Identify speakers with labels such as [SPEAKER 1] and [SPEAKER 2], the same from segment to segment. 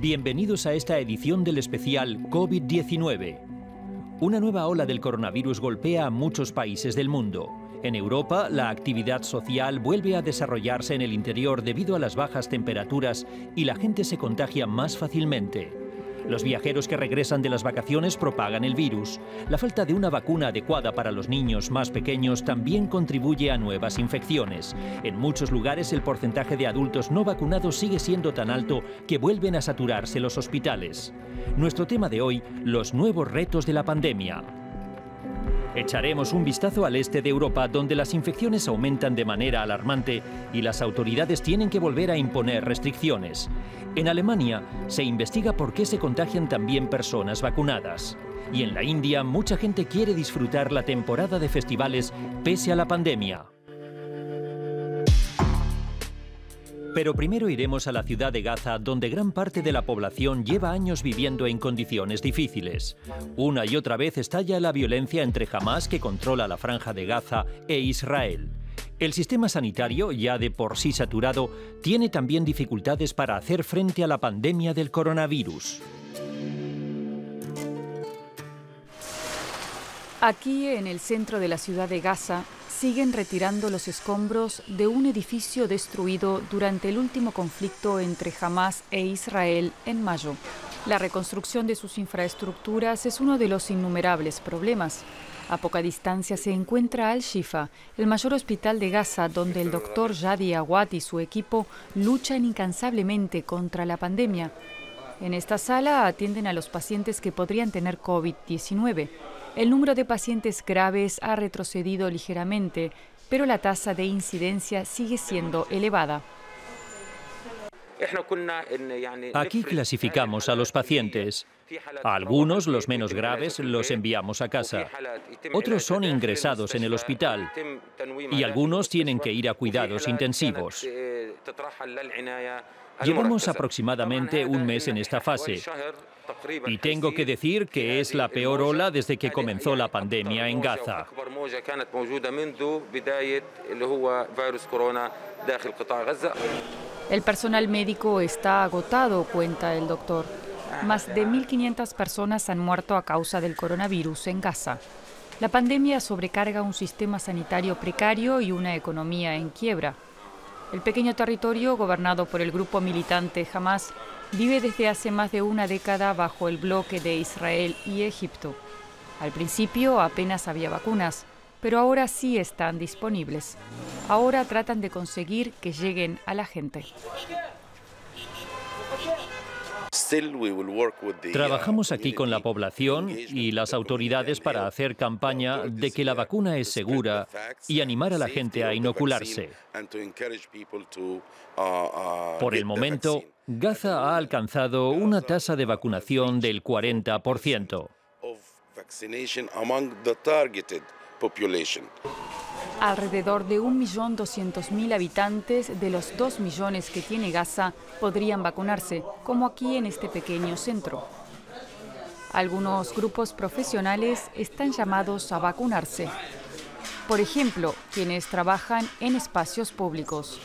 [SPEAKER 1] Bienvenidos a esta edición del especial COVID-19. Una nueva ola del coronavirus golpea a muchos países del mundo. En Europa, la actividad social vuelve a desarrollarse en el interior debido a las bajas temperaturas y la gente se contagia más fácilmente. Los viajeros que regresan de las vacaciones propagan el virus. La falta de una vacuna adecuada para los niños más pequeños también contribuye a nuevas infecciones. En muchos lugares el porcentaje de adultos no vacunados sigue siendo tan alto que vuelven a saturarse los hospitales. Nuestro tema de hoy, los nuevos retos de la pandemia. Echaremos un vistazo al este de Europa, donde las infecciones aumentan de manera alarmante y las autoridades tienen que volver a imponer restricciones. En Alemania se investiga por qué se contagian también personas vacunadas. Y en la India, mucha gente quiere disfrutar la temporada de festivales pese a la pandemia. Pero primero iremos a la ciudad de Gaza, donde gran parte de la población lleva años viviendo en condiciones difíciles. Una y otra vez estalla la violencia entre Hamás, que controla la franja de Gaza, e Israel. El sistema sanitario, ya de por sí saturado, tiene también dificultades para hacer frente a la pandemia del coronavirus.
[SPEAKER 2] Aquí, en el centro de la ciudad de Gaza, siguen retirando los escombros de un edificio destruido durante el último conflicto entre Hamás e Israel en mayo. La reconstrucción de sus infraestructuras es uno de los innumerables problemas. A poca distancia se encuentra Al-Shifa, el mayor hospital de Gaza, donde el doctor Yadi Awad y su equipo luchan incansablemente contra la pandemia. En esta sala atienden a los pacientes que podrían tener COVID-19. El número de pacientes graves ha retrocedido ligeramente, pero la tasa de incidencia sigue siendo elevada.
[SPEAKER 1] Aquí clasificamos a los pacientes. A algunos, los menos graves, los enviamos a casa. Otros son ingresados en el hospital y algunos tienen que ir a cuidados intensivos. Llevamos aproximadamente un mes en esta fase. Y tengo que decir que es la peor ola desde que comenzó la pandemia en Gaza.
[SPEAKER 2] El personal médico está agotado, cuenta el doctor. Más de 1.500 personas han muerto a causa del coronavirus en Gaza. La pandemia sobrecarga un sistema sanitario precario y una economía en quiebra. El pequeño territorio, gobernado por el grupo militante Hamás, vive desde hace más de una década bajo el bloque de Israel y Egipto. Al principio apenas había vacunas, pero ahora sí están disponibles. Ahora tratan de conseguir que lleguen a la gente.
[SPEAKER 1] Trabajamos aquí con la población y las autoridades para hacer campaña de que la vacuna es segura y animar a la gente a inocularse. Por el momento, Gaza ha alcanzado una tasa de vacunación del 40%.
[SPEAKER 2] Alrededor de 1.200.000 habitantes de los 2 millones que tiene Gaza podrían vacunarse, como aquí en este pequeño centro. Algunos grupos profesionales están llamados a vacunarse. Por ejemplo, quienes trabajan en espacios públicos.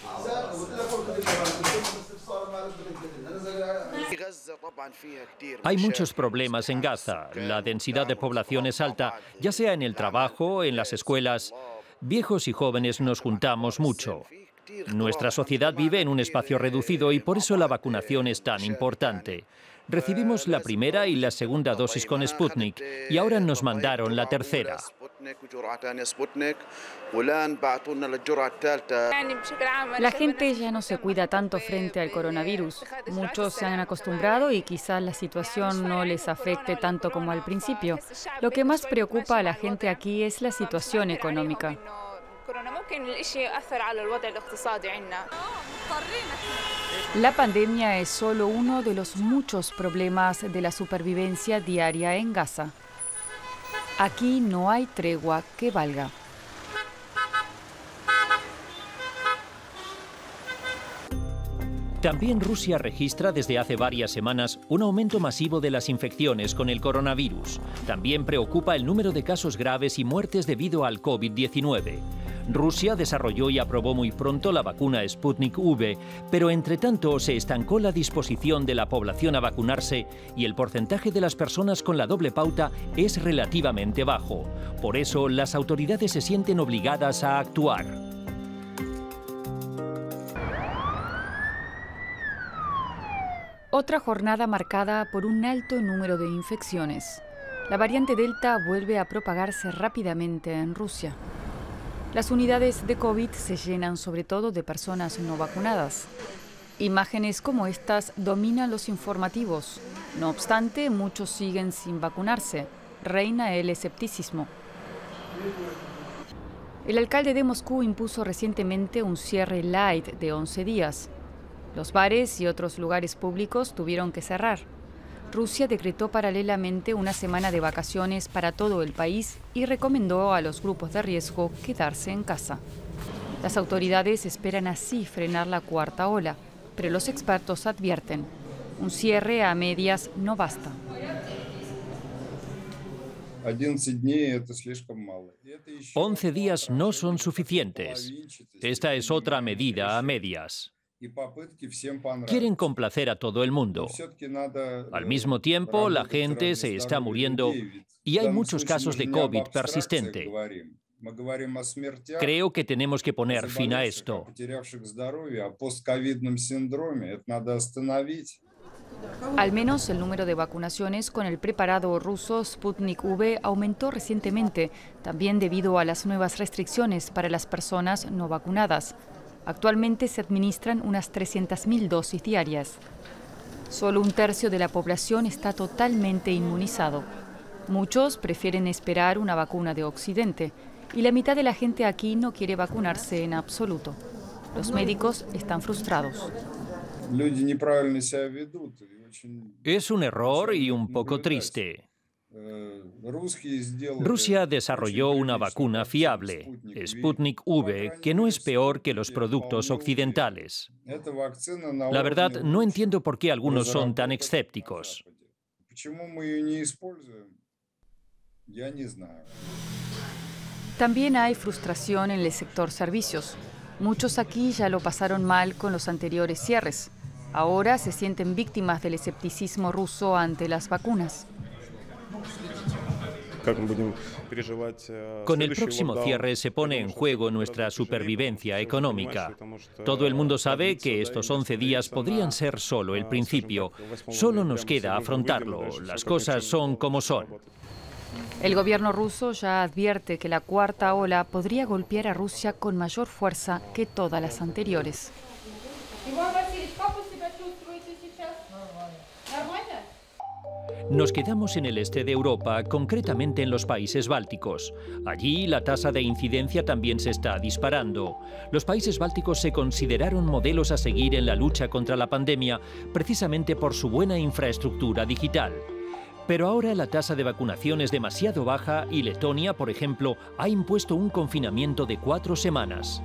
[SPEAKER 1] Hay muchos problemas en Gaza. La densidad de población es alta, ya sea en el trabajo, en las escuelas. Viejos y jóvenes nos juntamos mucho. Nuestra sociedad vive en un espacio reducido y por eso la vacunación es tan importante. Recibimos la primera y la segunda dosis con Sputnik y ahora nos mandaron la tercera.
[SPEAKER 2] La gente ya no se cuida tanto frente al coronavirus. Muchos se han acostumbrado y quizás la situación no les afecte tanto como al principio. Lo que más preocupa a la gente aquí es la situación económica. La pandemia es solo uno de los muchos problemas de la supervivencia diaria en Gaza. Aquí no hay tregua que valga.
[SPEAKER 1] También Rusia registra desde hace varias semanas un aumento masivo de las infecciones con el coronavirus. También preocupa el número de casos graves y muertes debido al COVID-19. Rusia desarrolló y aprobó muy pronto la vacuna Sputnik V, pero entre tanto se estancó la disposición de la población a vacunarse y el porcentaje de las personas con la doble pauta es relativamente bajo. Por eso, las autoridades se sienten obligadas a actuar.
[SPEAKER 2] Otra jornada marcada por un alto número de infecciones. La variante Delta vuelve a propagarse rápidamente en Rusia. Las unidades de COVID se llenan sobre todo de personas no vacunadas. Imágenes como estas dominan los informativos. No obstante, muchos siguen sin vacunarse. Reina el escepticismo. El alcalde de Moscú impuso recientemente un cierre light de 11 días. Los bares y otros lugares públicos tuvieron que cerrar. Rusia decretó paralelamente una semana de vacaciones para todo el país y recomendó a los grupos de riesgo quedarse en casa. Las autoridades esperan así frenar la cuarta ola, pero los expertos advierten, un cierre a medias no basta.
[SPEAKER 1] 11 días no son suficientes. Esta es otra medida a medias. Quieren complacer a todo el mundo. Al mismo tiempo, la gente se está muriendo y hay muchos casos de COVID persistente. Creo que tenemos que poner fin a esto.
[SPEAKER 2] Al menos el número de vacunaciones con el preparado ruso Sputnik V aumentó recientemente, también debido a las nuevas restricciones para las personas no vacunadas. Actualmente se administran unas 300.000 dosis diarias. Solo un tercio de la población está totalmente inmunizado. Muchos prefieren esperar una vacuna de Occidente y la mitad de la gente aquí no quiere vacunarse en absoluto. Los médicos están frustrados.
[SPEAKER 1] Es un error y un poco triste. Rusia desarrolló una vacuna fiable, Sputnik V, que no es peor que los productos occidentales. La verdad, no entiendo por qué algunos son tan escépticos.
[SPEAKER 2] También hay frustración en el sector servicios. Muchos aquí ya lo pasaron mal con los anteriores cierres. Ahora se sienten víctimas del escepticismo ruso ante las vacunas.
[SPEAKER 1] Con el próximo cierre se pone en juego nuestra supervivencia económica. Todo el mundo sabe que estos 11 días podrían ser solo el principio. Solo nos queda afrontarlo. Las cosas son como son.
[SPEAKER 2] El gobierno ruso ya advierte que la cuarta ola podría golpear a Rusia con mayor fuerza que todas las anteriores.
[SPEAKER 1] Nos quedamos en el este de Europa, concretamente en los países bálticos. Allí la tasa de incidencia también se está disparando. Los países bálticos se consideraron modelos a seguir en la lucha contra la pandemia, precisamente por su buena infraestructura digital. Pero ahora la tasa de vacunación es demasiado baja y Letonia, por ejemplo, ha impuesto un confinamiento de 4 semanas.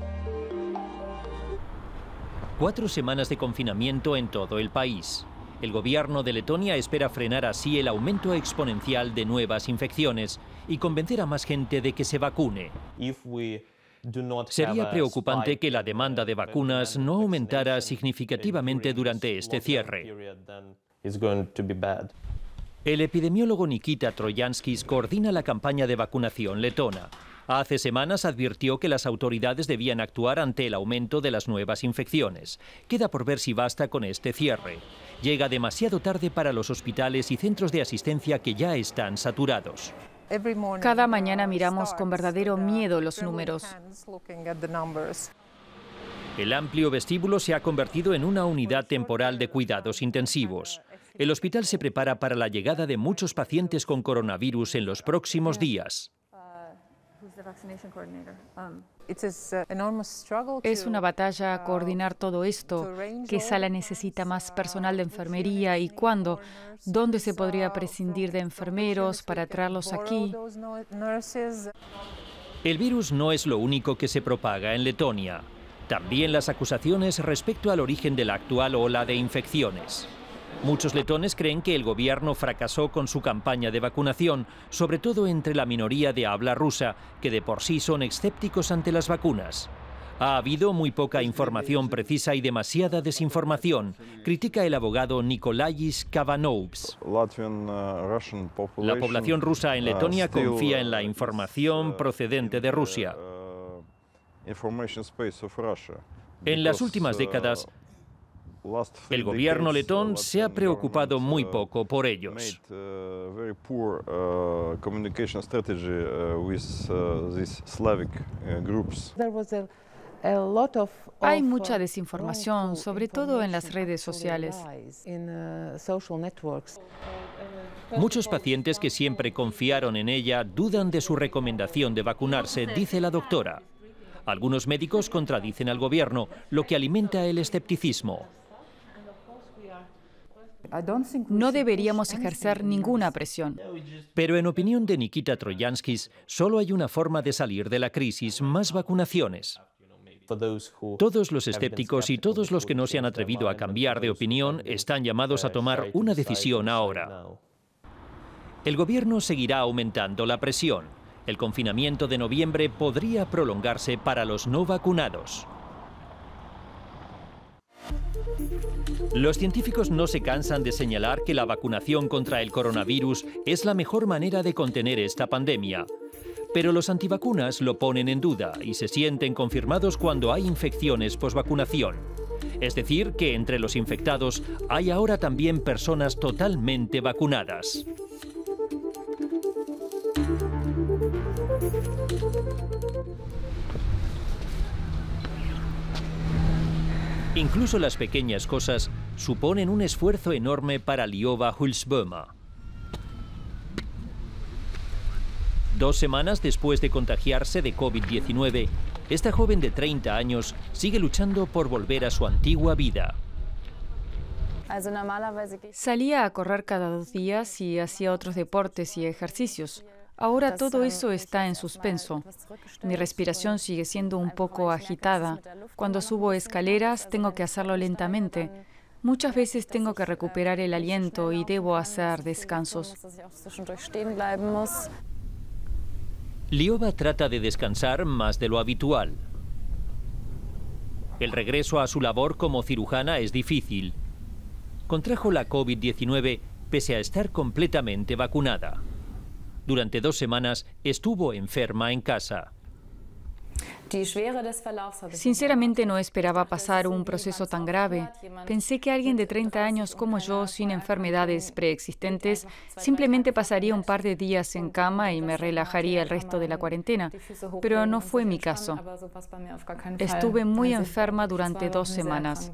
[SPEAKER 1] 4 semanas de confinamiento en todo el país. El gobierno de Letonia espera frenar así el aumento exponencial de nuevas infecciones y convencer a más gente de que se vacune. Sería preocupante que la demanda de vacunas no aumentara significativamente durante este cierre. El epidemiólogo Nikita Troyanskis coordina la campaña de vacunación letona. Hace semanas advirtió que las autoridades debían actuar ante el aumento de las nuevas infecciones. Queda por ver si basta con este cierre. Llega demasiado tarde para los hospitales y centros de asistencia que ya están saturados.
[SPEAKER 2] Cada mañana miramos con verdadero miedo los números.
[SPEAKER 1] El amplio vestíbulo se ha convertido en una unidad temporal de cuidados intensivos. El hospital se prepara para la llegada de muchos pacientes con coronavirus en los próximos días.
[SPEAKER 2] Es una batalla coordinar todo esto. ¿Qué sala necesita más personal de enfermería y cuándo? ¿Dónde se podría prescindir de enfermeros para traerlos aquí?
[SPEAKER 1] El virus no es lo único que se propaga en Letonia. También las acusaciones respecto al origen de la actual ola de infecciones. Muchos letones creen que el gobierno fracasó con su campaña de vacunación, sobre todo entre la minoría de habla rusa, que de por sí son escépticos ante las vacunas. Ha habido muy poca información precisa y demasiada desinformación, critica el abogado Nikolajis Kavanovs. La población rusa en Letonia confía en la información procedente de Rusia. En las últimas décadas, el gobierno letón se ha preocupado muy poco por ellos.
[SPEAKER 2] Hay mucha desinformación, sobre todo en las redes sociales.
[SPEAKER 1] Muchos pacientes que siempre confiaron en ella dudan de su recomendación de vacunarse, dice la doctora. Algunos médicos contradicen al gobierno, lo que alimenta el escepticismo.
[SPEAKER 2] No deberíamos ejercer ninguna presión.
[SPEAKER 1] Pero en opinión de Nikita Troyanskis, solo hay una forma de salir de la crisis: más vacunaciones. Todos los escépticos y todos los que no se han atrevido a cambiar de opinión están llamados a tomar una decisión ahora. El gobierno seguirá aumentando la presión. El confinamiento de noviembre podría prolongarse para los no vacunados. Los científicos no se cansan de señalar que la vacunación contra el coronavirus es la mejor manera de contener esta pandemia. Pero los antivacunas lo ponen en duda y se sienten confirmados cuando hay infecciones posvacunación. Es decir, que entre los infectados hay ahora también personas totalmente vacunadas. Incluso las pequeñas cosas suponen un esfuerzo enorme para Liova Hulsböma. 2 semanas después de contagiarse de COVID-19, esta joven de 30 años sigue luchando por volver a su antigua vida.
[SPEAKER 2] Salía a correr cada 2 días y hacía otros deportes y ejercicios. Ahora todo eso está en suspenso. Mi respiración sigue siendo un poco agitada. Cuando subo escaleras tengo que hacerlo lentamente. Muchas veces tengo que recuperar el aliento y debo hacer descansos.
[SPEAKER 1] Liova trata de descansar más de lo habitual. El regreso a su labor como cirujana es difícil. Contrajo la COVID-19 pese a estar completamente vacunada. Durante 2 semanas estuvo enferma en casa.
[SPEAKER 2] Sinceramente no esperaba pasar un proceso tan grave. Pensé que alguien de 30 años como yo, sin enfermedades preexistentes, simplemente pasaría un par de días en cama y me relajaría el resto de la cuarentena. Pero no fue mi caso. Estuve muy enferma durante 2 semanas.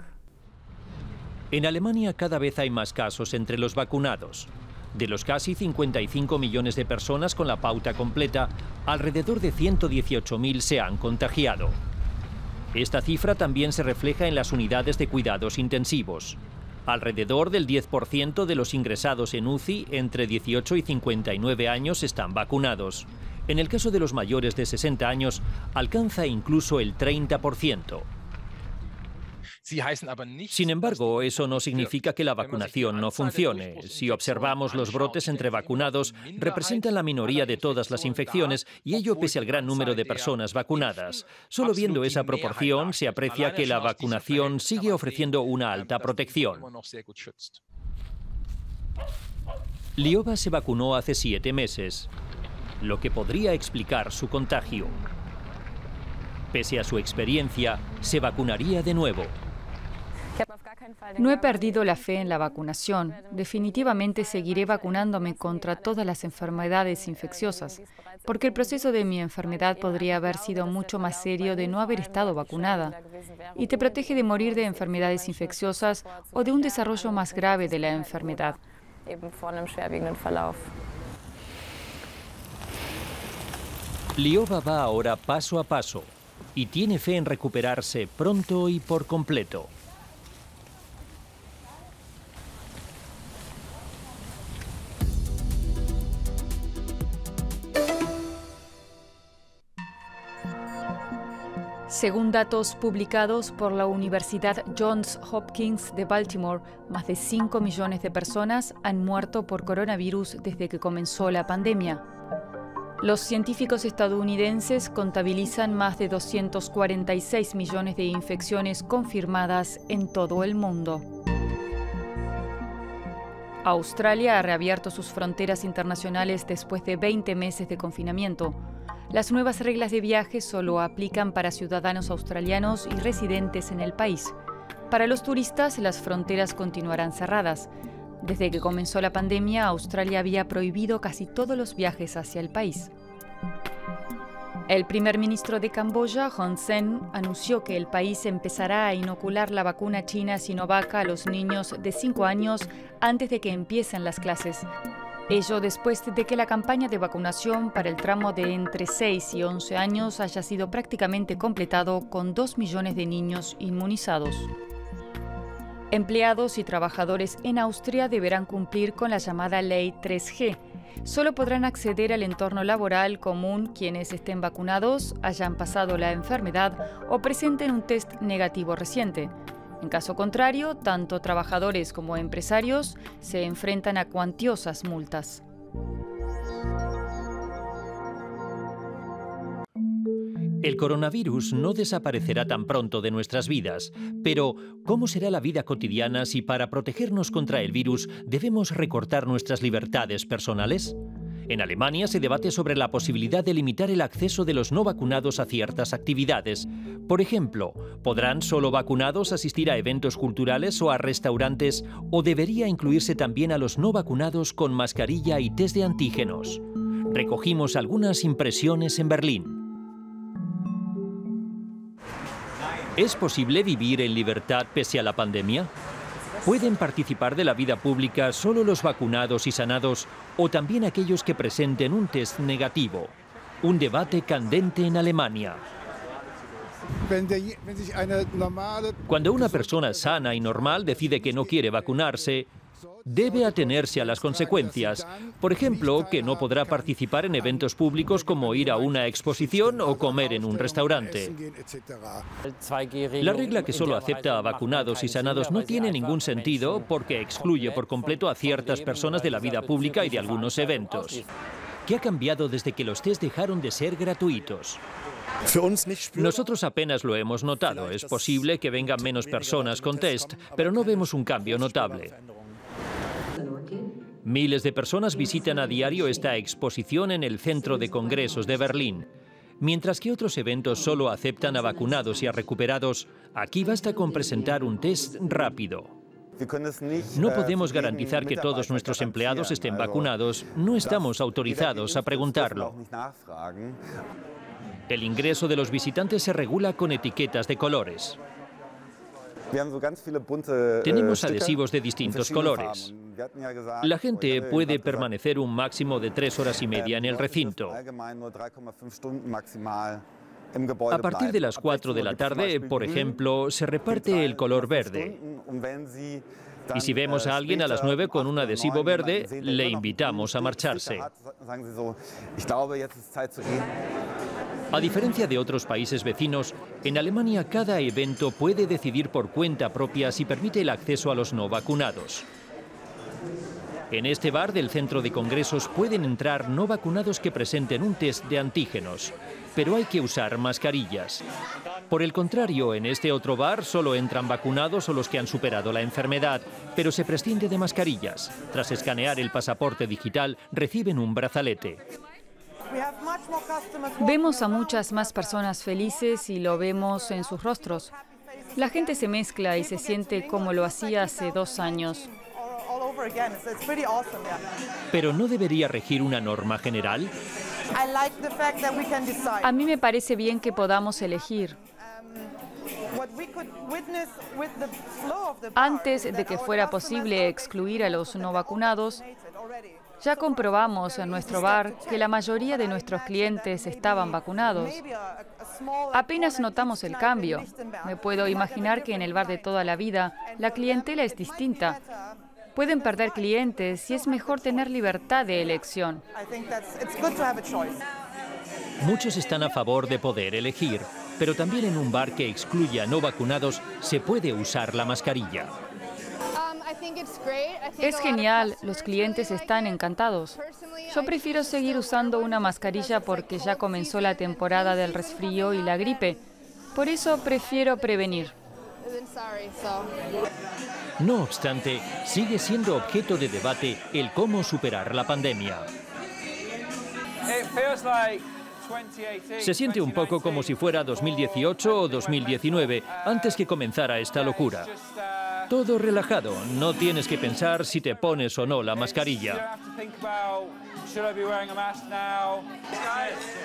[SPEAKER 1] En Alemania cada vez hay más casos entre los vacunados. De los casi 55 millones de personas con la pauta completa, alrededor de 118.000 se han contagiado. Esta cifra también se refleja en las unidades de cuidados intensivos. Alrededor del 10% de los ingresados en UCI entre 18 y 59 años están vacunados. En el caso de los mayores de 60 años, alcanza incluso el 30%. Sin embargo, eso no significa que la vacunación no funcione. Si observamos los brotes entre vacunados, representan la minoría de todas las infecciones y ello pese al gran número de personas vacunadas. Solo viendo esa proporción se aprecia que la vacunación sigue ofreciendo una alta protección. Liova se vacunó hace 7 meses, lo que podría explicar su contagio. Pese a su experiencia, se vacunaría de nuevo.
[SPEAKER 2] No he perdido la fe en la vacunación. Definitivamente seguiré vacunándome contra todas las enfermedades infecciosas, porque el proceso de mi enfermedad podría haber sido mucho más serio de no haber estado vacunada. Y te protege de morir de enfermedades infecciosas o de un desarrollo más grave de la enfermedad.
[SPEAKER 1] Liova va ahora paso a paso y tiene fe en recuperarse pronto y por completo.
[SPEAKER 2] Según datos publicados por la Universidad Johns Hopkins de Baltimore, más de 5 millones de personas han muerto por coronavirus desde que comenzó la pandemia. Los científicos estadounidenses contabilizan más de 246 millones de infecciones confirmadas en todo el mundo. Australia ha reabierto sus fronteras internacionales después de 20 meses de confinamiento. Las nuevas reglas de viaje solo aplican para ciudadanos australianos y residentes en el país. Para los turistas, las fronteras continuarán cerradas. Desde que comenzó la pandemia, Australia había prohibido casi todos los viajes hacia el país. El primer ministro de Camboya, Hun Sen, anunció que el país empezará a inocular la vacuna china Sinovac a los niños de 5 años antes de que empiecen las clases. Ello después de que la campaña de vacunación para el tramo de entre 6 y 11 años haya sido prácticamente completado con 2 millones de niños inmunizados. Empleados y trabajadores en Austria deberán cumplir con la llamada Ley 3G. Solo podrán acceder al entorno laboral común quienes estén vacunados, hayan pasado la enfermedad o presenten un test negativo reciente. En caso contrario, tanto trabajadores como empresarios se enfrentan a cuantiosas multas.
[SPEAKER 1] El coronavirus no desaparecerá tan pronto de nuestras vidas, pero ¿cómo será la vida cotidiana si para protegernos contra el virus debemos recortar nuestras libertades personales? En Alemania se debate sobre la posibilidad de limitar el acceso de los no vacunados a ciertas actividades. Por ejemplo, ¿podrán solo vacunados asistir a eventos culturales o a restaurantes o debería incluirse también a los no vacunados con mascarilla y test de antígenos? Recogimos algunas impresiones en Berlín. ¿Es posible vivir en libertad pese a la pandemia? ¿Pueden participar de la vida pública solo los vacunados y sanados o también aquellos que presenten un test negativo? Un debate candente en Alemania. Cuando una persona sana y normal decide que no quiere vacunarse, debe atenerse a las consecuencias. Por ejemplo, que no podrá participar en eventos públicos como ir a una exposición o comer en un restaurante. La regla que solo acepta a vacunados y sanados no tiene ningún sentido porque excluye por completo a ciertas personas de la vida pública y de algunos eventos. ¿Qué ha cambiado desde que los test dejaron de ser gratuitos? Nosotros apenas lo hemos notado. Es posible que vengan menos personas con test, pero no vemos un cambio notable. Miles de personas visitan a diario esta exposición en el Centro de Congresos de Berlín. Mientras que otros eventos solo aceptan a vacunados y a recuperados, aquí basta con presentar un test rápido. No podemos garantizar que todos nuestros empleados estén vacunados. No estamos autorizados a preguntarlo. El ingreso de los visitantes se regula con etiquetas de colores. Tenemos adhesivos de distintos colores. La gente puede permanecer un máximo de 3 horas y media en el recinto. A partir de las 4 de la tarde, por ejemplo, se reparte el color verde. Y si vemos a alguien a las 9 con un adhesivo verde, le invitamos a marcharse. A diferencia de otros países vecinos, en Alemania cada evento puede decidir por cuenta propia si permite el acceso a los no vacunados. En este bar del centro de congresos pueden entrar no vacunados que presenten un test de antígenos, pero hay que usar mascarillas. Por el contrario, en este otro bar solo entran vacunados o los que han superado la enfermedad, pero se prescinde de mascarillas. Tras escanear el pasaporte digital, reciben un brazalete.
[SPEAKER 2] Vemos a muchas más personas felices y lo vemos en sus rostros. La gente se mezcla y se siente como lo hacía hace 2 años.
[SPEAKER 1] ¿Pero no debería regir una norma general?
[SPEAKER 2] A mí me parece bien que podamos elegir. Antes de que fuera posible excluir a los no vacunados, ya comprobamos en nuestro bar que la mayoría de nuestros clientes estaban vacunados. Apenas notamos el cambio. Me puedo imaginar que en el bar de toda la vida la clientela es distinta. Pueden perder clientes y es mejor tener libertad de elección.
[SPEAKER 1] Muchos están a favor de poder elegir. pero también en un bar que excluye a no vacunados se puede usar la mascarilla.
[SPEAKER 2] Es genial, los clientes están encantados. Yo prefiero seguir usando una mascarilla porque ya comenzó la temporada del resfrío y la gripe. Por eso prefiero prevenir.
[SPEAKER 1] No obstante, sigue siendo objeto de debate el cómo superar la pandemia. Se siente un poco como si fuera 2018 o 2019, antes que comenzara esta locura. Todo relajado, no tienes que pensar si te pones o no la mascarilla.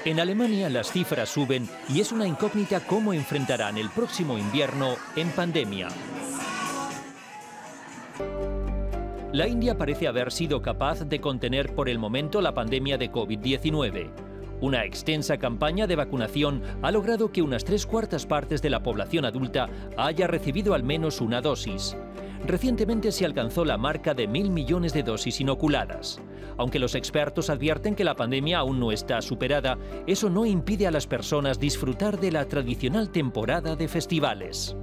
[SPEAKER 1] En Alemania las cifras suben y es una incógnita cómo enfrentarán el próximo invierno en pandemia. La India parece haber sido capaz de contener por el momento la pandemia de COVID-19. Una extensa campaña de vacunación ha logrado que unas 3/4 partes de la población adulta haya recibido al menos una dosis. Recientemente se alcanzó la marca de 1.000 millones de dosis inoculadas. Aunque los expertos advierten que la pandemia aún no está superada, eso no impide a las personas disfrutar de la tradicional temporada de festivales.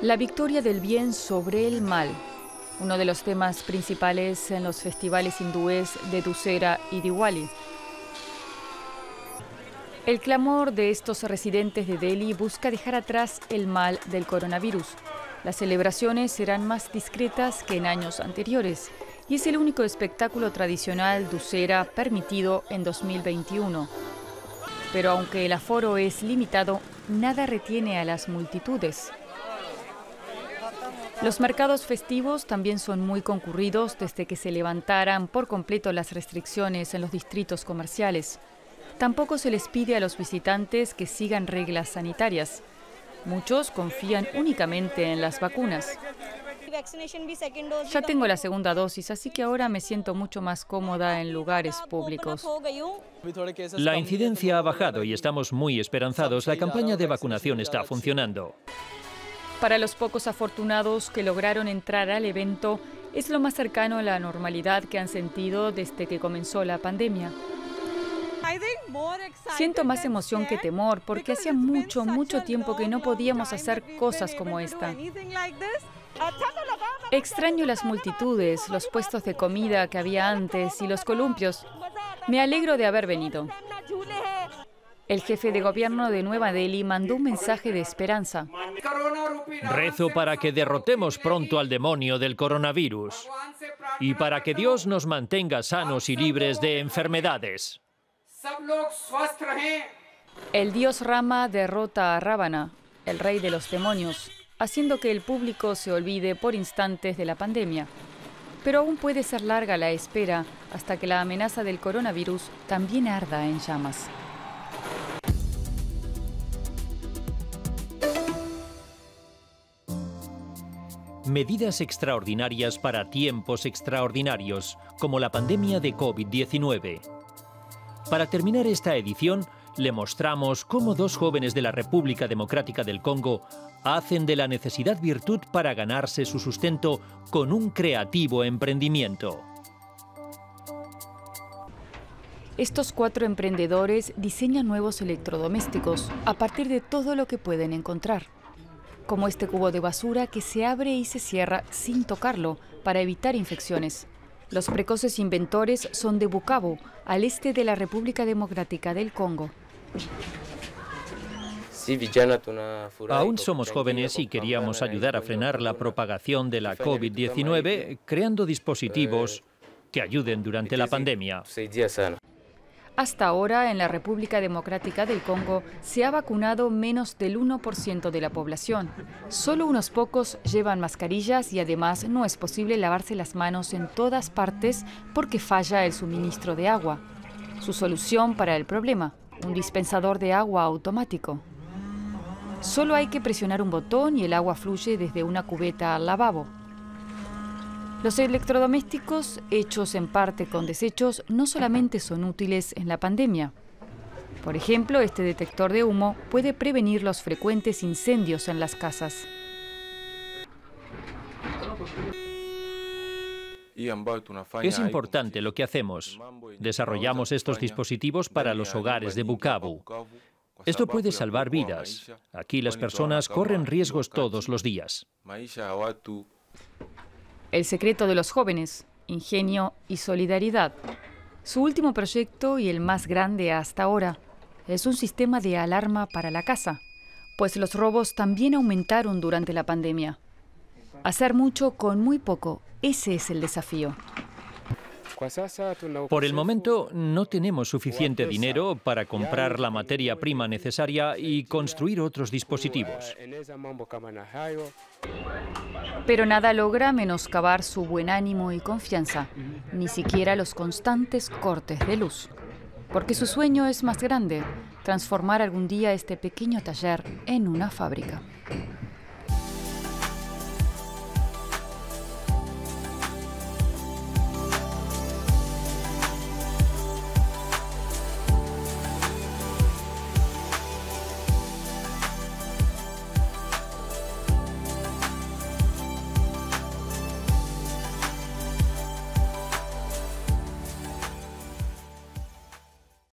[SPEAKER 2] La victoria del bien sobre el mal, uno de los temas principales en los festivales hindúes de Dussehra y Diwali. El clamor de estos residentes de Delhi busca dejar atrás el mal del coronavirus. Las celebraciones serán más discretas que en años anteriores y es el único espectáculo tradicional Dussehra permitido en 2021. Pero aunque el aforo es limitado, nada retiene a las multitudes. Los mercados festivos también son muy concurridos desde que se levantaran por completo las restricciones en los distritos comerciales. Tampoco se les pide a los visitantes que sigan reglas sanitarias. Muchos confían únicamente en las vacunas. Ya tengo la segunda dosis, así que ahora me siento mucho más cómoda en lugares públicos.
[SPEAKER 1] La incidencia ha bajado y estamos muy esperanzados. La campaña de vacunación está funcionando.
[SPEAKER 2] Para los pocos afortunados que lograron entrar al evento, es lo más cercano a la normalidad que han sentido desde que comenzó la pandemia. Siento más emoción que temor porque hacía mucho tiempo que no podíamos hacer cosas como esta. Extraño las multitudes, los puestos de comida que había antes y los columpios. Me alegro de haber venido. El jefe de gobierno de Nueva Delhi mandó un mensaje de esperanza.
[SPEAKER 1] Rezo para que derrotemos pronto al demonio del coronavirus y para que Dios nos mantenga sanos y libres de enfermedades.
[SPEAKER 2] El dios Rama derrota a Ravana, el rey de los demonios, haciendo que el público se olvide por instantes de la pandemia. Pero aún puede ser larga la espera hasta que la amenaza del coronavirus también arda en llamas.
[SPEAKER 1] Medidas extraordinarias para tiempos extraordinarios, como la pandemia de COVID-19. Para terminar esta edición, le mostramos cómo dos jóvenes de la República Democrática del Congo hacen de la necesidad virtud para ganarse su sustento con un creativo emprendimiento.
[SPEAKER 2] Estos 4 emprendedores diseñan nuevos electrodomésticos a partir de todo lo que pueden encontrar, como este cubo de basura que se abre y se cierra sin tocarlo para evitar infecciones. Los precoces inventores son de Bukavu, al este de la República Democrática del Congo.
[SPEAKER 1] Aún somos jóvenes y queríamos ayudar a frenar la propagación de la COVID-19 creando dispositivos que ayuden durante la pandemia.
[SPEAKER 2] Hasta ahora, en la República Democrática del Congo, se ha vacunado menos del 1% de la población. Solo unos pocos llevan mascarillas y además no es posible lavarse las manos en todas partes porque falla el suministro de agua. Su solución para el problema, un dispensador de agua automático. Solo hay que presionar un botón y el agua fluye desde una cubeta al lavabo. Los electrodomésticos, hechos en parte con desechos, no solamente son útiles en la pandemia. Por ejemplo, este detector de humo puede prevenir los frecuentes incendios en las casas.
[SPEAKER 1] Es importante lo que hacemos. Desarrollamos estos dispositivos para los hogares de Bukavu. Esto puede salvar vidas. Aquí las personas corren riesgos todos los días.
[SPEAKER 2] El secreto de los jóvenes, ingenio y solidaridad. Su último proyecto y el más grande hasta ahora es un sistema de alarma para la casa, pues los robos también aumentaron durante la pandemia. Hacer mucho con muy poco, ese es el desafío.
[SPEAKER 1] Por el momento no tenemos suficiente dinero para comprar la materia prima necesaria y construir otros dispositivos.
[SPEAKER 2] Pero nada logra menoscabar su buen ánimo y confianza, ni siquiera los constantes cortes de luz. Porque su sueño es más grande, transformar algún día este pequeño taller en una fábrica.